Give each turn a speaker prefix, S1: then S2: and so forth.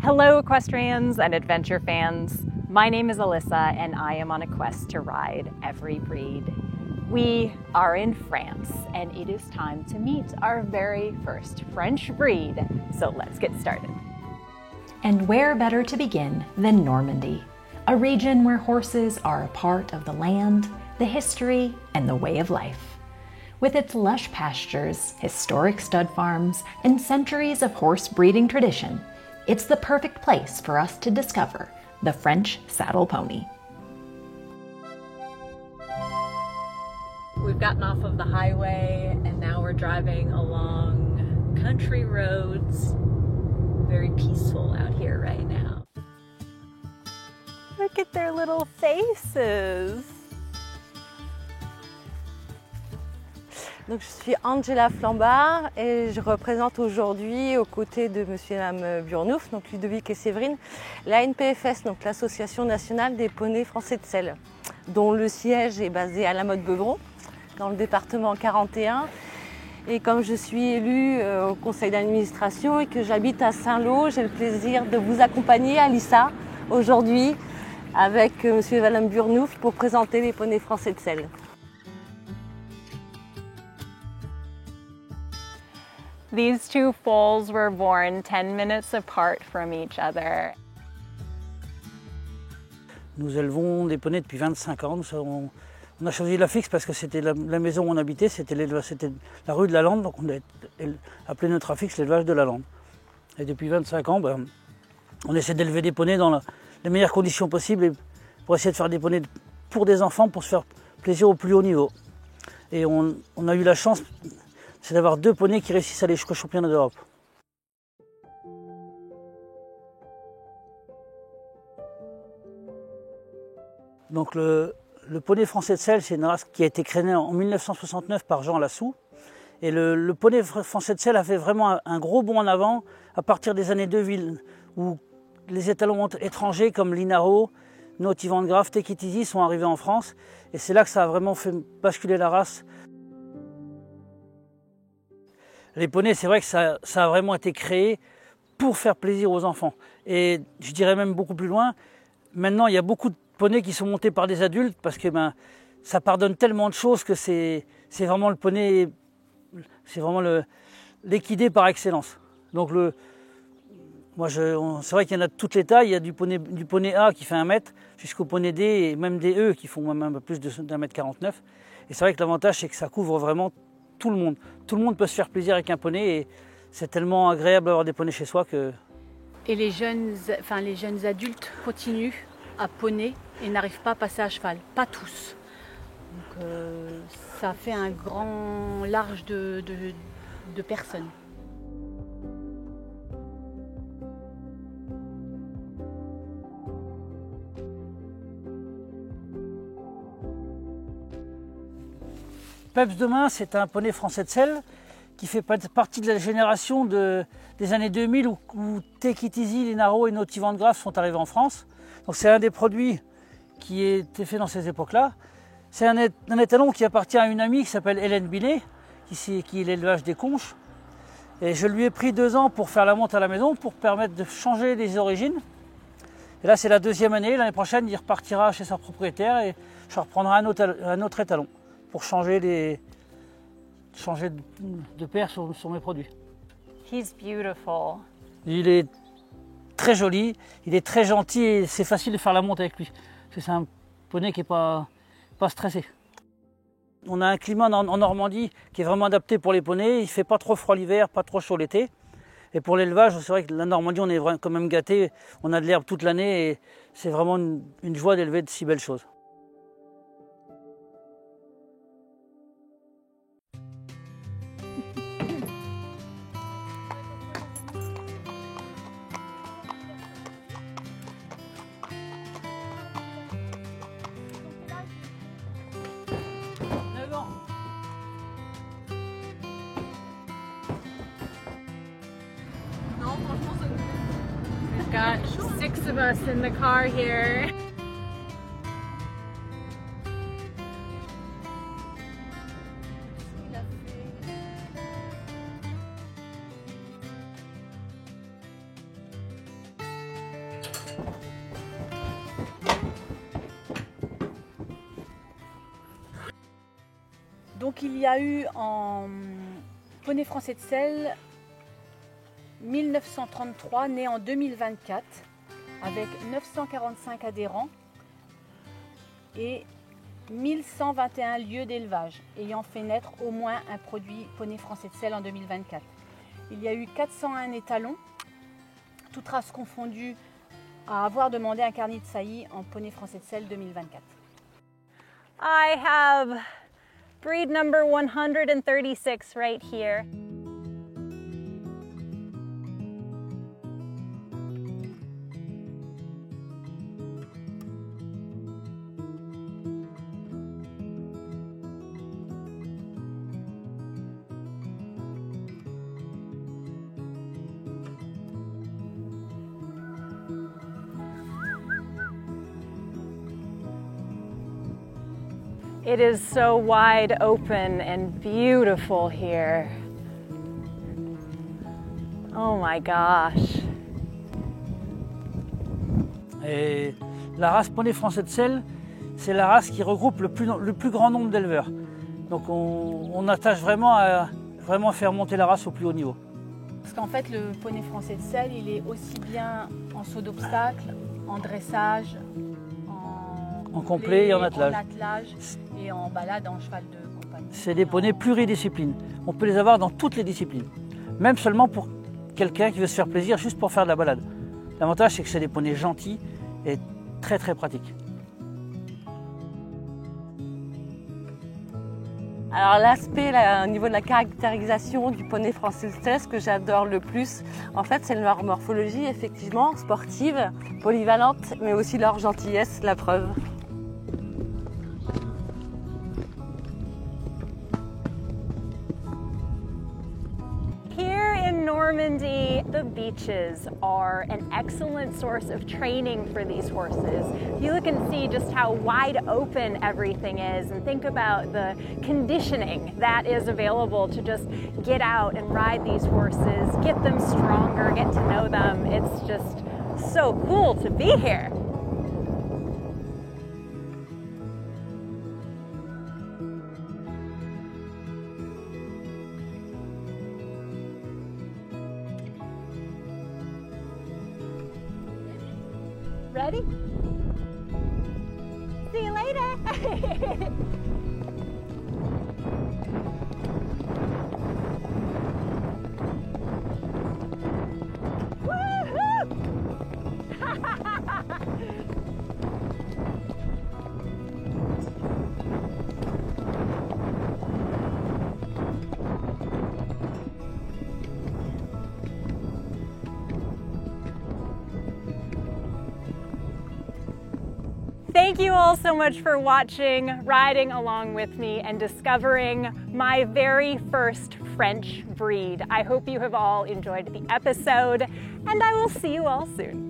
S1: Hello equestrians and adventure fans. My name is Alyssa and I am on a quest to ride every breed. We are in France and it is time to meet our very first French breed. So let's get started.
S2: And where better to begin than Normandy, a region where horses are a part of the land, the history, and the way of life. With its lush pastures, historic stud farms, and centuries of horse breeding tradition, it's the perfect place for us to discover the French saddle pony.
S1: We've gotten off of the highway and now we're driving along country roads. Very peaceful out here right now. Look at their little faces.
S3: Donc, je suis Angela Flambard et je représente aujourd'hui aux côtés de monsieur et madame Burnouf, donc Ludovic et Séverine, la NPFS, donc l'Association nationale des poneys français de selle, dont le siège est basé à La Motte-Beuvron, dans le département 41. Et comme je suis élue au conseil d'administration et que j'habite à Saint-Lô, j'ai le plaisir de vous accompagner à l'ISA aujourd'hui avec monsieur et madame Burnouf pour présenter les poneys français de selle.
S1: These two foals were born 10 minutes apart from each other.
S4: Nous élevons des poneys depuis 25 ans. On a choisi la fixe parce que c'était la maison où on habitait, c'était la rue de la Lande, donc on a appelé notre affixe l'élevage de la Lande. Et depuis 25 ans, on essaie d'élever des poneys dans les meilleures conditions possibles et pour essayer de faire des poneys pour des enfants, pour se faire plaisir au plus haut niveau. Et on a eu la chance, c'est d'avoir deux poneys qui réussissent à aller jusqu'au championnat d'Europe. Donc le poney français de selle, c'est une race qui a été créée en 1969 par Jean Lassou. Et le poney français de selle a fait vraiment un gros bond en avant à partir des années 2000, où les étalons étrangers comme Linaro, Naughty Van Graaf, Take It Easy sont arrivés en France. Et c'est là que ça a vraiment fait basculer la race. Les poneys, c'est vrai que ça a vraiment été créé pour faire plaisir aux enfants. Et je dirais même beaucoup plus loin, maintenant il y a beaucoup de poneys qui sont montés par des adultes parce que ça pardonne tellement de choses que c'est vraiment le poney, c'est vraiment l'équidé par excellence. Donc c'est vrai qu'il y en a de toutes les tailles, il y a du poney A qui fait 1 mètre jusqu'au poney D et même des E qui font même un peu plus d'1 mètre 49. Et c'est vrai que l'avantage c'est que ça couvre vraiment tout le monde. Tout le monde peut se faire plaisir avec un poney et c'est tellement agréable d'avoir des poneys chez soi que...
S5: Et les jeunes adultes continuent à poney et n'arrivent pas à passer à cheval. Pas tous. Donc ça fait un grand large de personnes.
S4: Peps demain, c'est un poney français de selle qui fait partie de la génération des années 2000 où Take It Easy, Linaro et Naughty Van Graaf sont arrivés en France. Donc c'est un des produits qui a été fait dans ces époques-là. C'est un étalon qui appartient à une amie qui s'appelle Hélène Binet, qui est l'élevage des conches. Et je lui ai pris 2 ans pour faire la monte à la maison, pour permettre de changer les origines. Et là c'est la 2e année, l'année prochaine il repartira chez sa propriétaire et je reprendrai un autre étalon pour changer de paire sur mes produits.
S1: He's beautiful.
S4: Il est très joli, il est très gentil et c'est facile de faire la monte avec lui. C'est un poney qui n'est pas stressé. On a un climat en Normandie qui est vraiment adapté pour les poneys. Il ne fait pas trop froid l'hiver, pas trop chaud l'été. Et pour l'élevage, c'est vrai que la Normandie, on est quand même gâté. On a de l'herbe toute l'année et c'est vraiment une joie d'élever de si belles choses.
S1: We've got 6 of us in the car here.
S5: Donc il y a eu en poney français de selle 1933, né en 2024, avec 945 adhérents et 1121 lieux d'élevage, ayant fait naître au moins un produit poney français de selle en 2024. Il y a eu 401 étalons, toutes races confondues, à avoir demandé un carnet de saillie en poney français de selle 2024.
S1: I have breed number 136 right here. It is so wide open and beautiful here. Oh my gosh.
S4: Et la race poney français de selle, c'est la race qui regroupe le plus grand nombre d'éleveurs. Donc on attache vraiment à faire monter la race au plus haut niveau.
S5: Parce qu'en fait, le poney français de selle, il est aussi bien en saut d'obstacle, en dressage,
S4: en complet et en attelage.
S5: Et en balade en cheval de compagnie.
S4: C'est des poneys pluridisciplines. On peut les avoir dans toutes les disciplines. Même seulement pour quelqu'un qui veut se faire plaisir juste pour faire de la balade. L'avantage, c'est que c'est des poneys gentils et très très pratiques.
S3: Alors l'aspect au niveau de la caractérisation du poney français de selle, ce que j'adore le plus, en fait, c'est leur morphologie, effectivement, sportive, polyvalente, mais aussi leur gentillesse, la preuve.
S1: Normandy, the beaches are an excellent source of training for these horses. You look and see just how wide open everything is, and think about the conditioning that is available to just get out and ride these horses, get them stronger, get to know them. It's just so cool to be here. Ready? See you later. Thank you all so much for watching, riding along with me, and discovering my very first French breed. I hope you have all enjoyed the episode, and I will see you all soon.